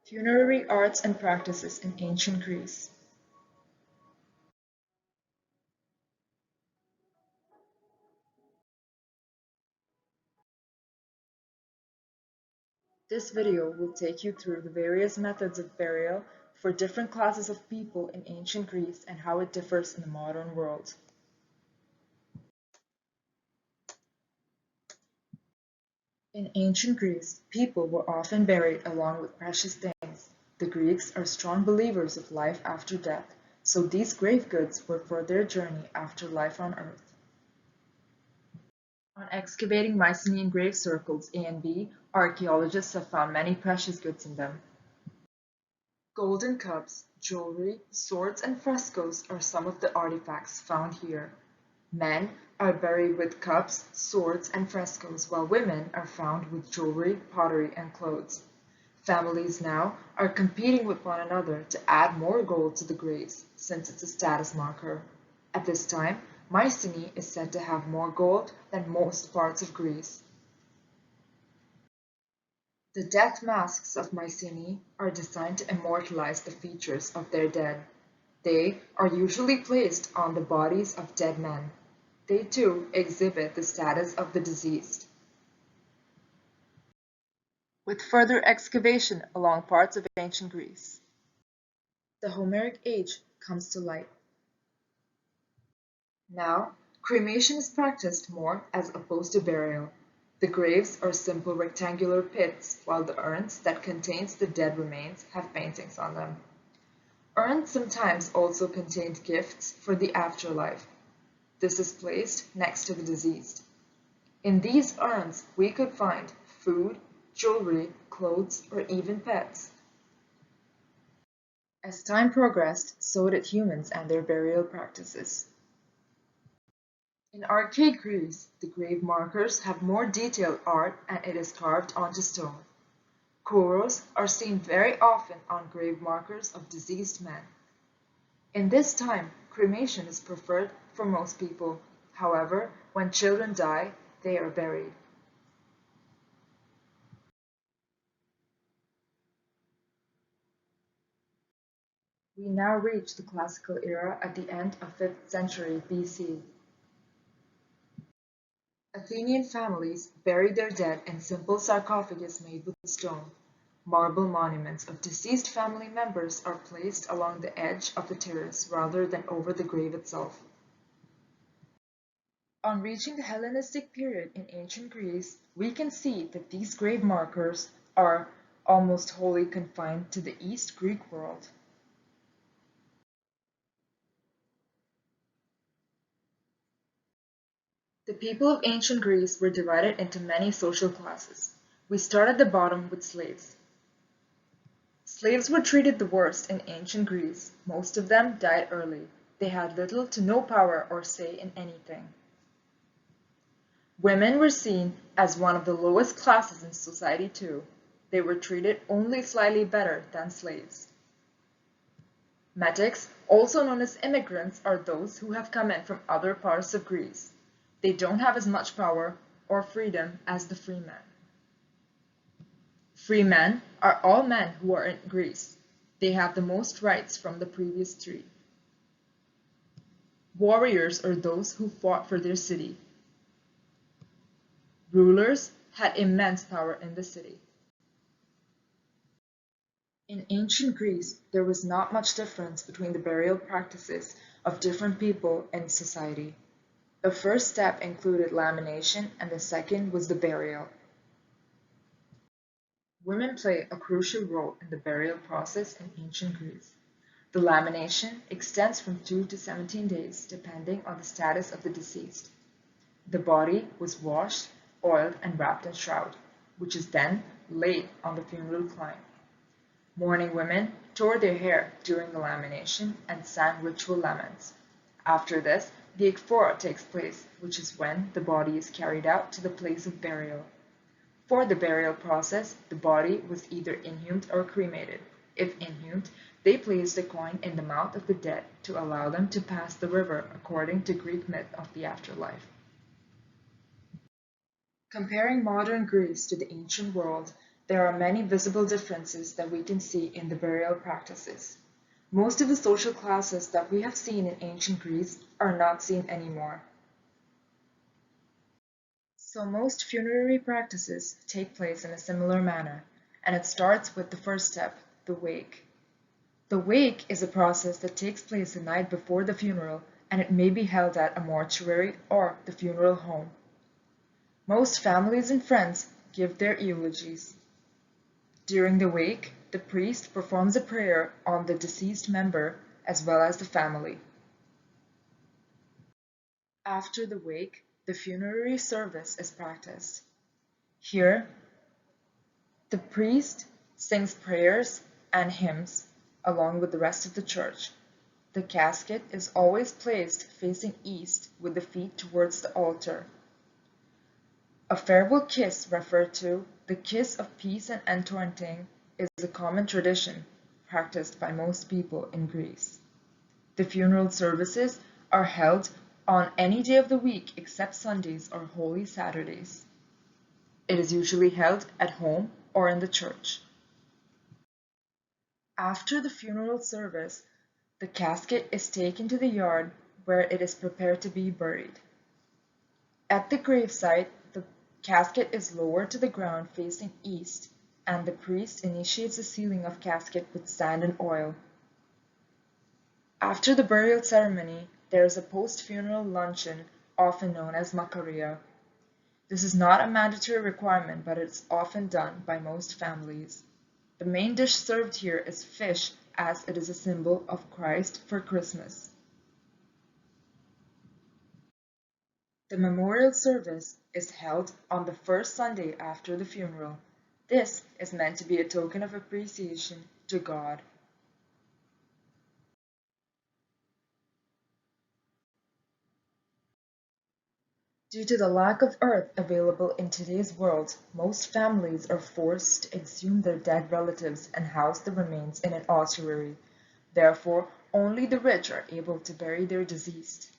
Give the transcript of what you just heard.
Funerary arts and practices in ancient Greece. This video will take you through the various methods of burial for different classes of people in ancient Greece and how it differs in the modern world. In ancient Greece, people were often buried along with precious things. The Greeks are strong believers of life after death, so these grave goods were for their journey after life on earth. On excavating Mycenaean grave circles A and B, archaeologists have found many precious goods in them. Golden cups, jewelry, swords, and frescoes are some of the artifacts found here. Men are buried with cups, swords, and frescoes, while women are found with jewelry, pottery, and clothes. Families now are competing with one another to add more gold to the graves, since it's a status marker. At this time, Mycenae is said to have more gold than most parts of Greece. The death masks of Mycenae are designed to immortalize the features of their dead. They are usually placed on the bodies of dead men. They too exhibit the status of the deceased. With further excavation along parts of ancient Greece, the Homeric age comes to light. Now, cremation is practiced more as opposed to burial. The graves are simple rectangular pits, while the urns that contains the dead remains have paintings on them. Urns sometimes also contained gifts for the afterlife. This is placed next to the deceased. In these urns, we could find food, jewelry, clothes, or even pets. As time progressed, so did humans and their burial practices. In archaic Greece, the grave markers have more detailed art and it is carved onto stone. Corals are seen very often on grave markers of deceased men. In this time, cremation is preferred for most people. However, when children die, they are buried. We now reach the classical era at the end of 5th century BC. Athenian families buried their dead in simple sarcophagus made with stone. Marble monuments of deceased family members are placed along the edge of the terrace rather than over the grave itself. On reaching the Hellenistic period in ancient Greece, we can see that these grave markers are almost wholly confined to the East Greek world. The people of ancient Greece were divided into many social classes. We start at the bottom with slaves. Slaves were treated the worst in ancient Greece. Most of them died early. They had little to no power or say in anything. Women were seen as one of the lowest classes in society too. They were treated only slightly better than slaves. Metics, also known as immigrants, are those who have come in from other parts of Greece. They don't have as much power or freedom as the free men. Free men are all men who are in Greece. They have the most rights from the previous three. Warriors are those who fought for their city. Rulers had immense power in the city. In ancient Greece, there was not much difference between the burial practices of different people in society. The first step included lamination and the second was the burial. Women play a crucial role in the burial process in ancient Greece. The lamination extends from 2 to 17 days depending on the status of the deceased. The body was washed, oiled, and wrapped in shroud, which is then laid on the funeral climb. Mourning women tore their hair during the lamination and sang ritual laments. After this, the ekphora takes place, which is when the body is carried out to the place of burial. For the burial process, the body was either inhumed or cremated. If inhumed, they placed a coin in the mouth of the dead to allow them to pass the river according to Greek myth of the afterlife. Comparing modern Greece to the ancient world, There are many visible differences that we can see in the burial practices. Most of the social classes that we have seen in ancient Greece are not seen anymore. So most funerary practices take place in a similar manner, and it starts with the first step, the wake. The wake is a process that takes place the night before the funeral, and it may be held at a mortuary or the funeral home. Most families and friends give their eulogies. During the wake, the priest performs a prayer on the deceased member as well as the family. After the wake, the funerary service is practiced. Here, the priest sings prayers and hymns along with the rest of the church. The casket is always placed facing east with the feet towards the altar. A farewell kiss, referred to the kiss of peace and entwinting, is a common tradition practiced by most people in Greece. The funeral services are held on any day of the week except Sundays or Holy Saturdays. It is usually held at home or in the church. After the funeral service, the casket is taken to the yard where it is prepared to be buried. At the gravesite, the casket is lowered to the ground facing east, and the priest initiates the sealing of casket with sand and oil. After the burial ceremony, there is a post-funeral luncheon, often known as makaria. This is not a mandatory requirement, but it's often done by most families. The main dish served here is fish, as it is a symbol of Christ for Christmas. The memorial service is held on the first Sunday after the funeral. This is meant to be a token of appreciation to God. Due to the lack of earth available in today's world, most families are forced to exhume their dead relatives and house the remains in an ossuary. Therefore, only the rich are able to bury their deceased.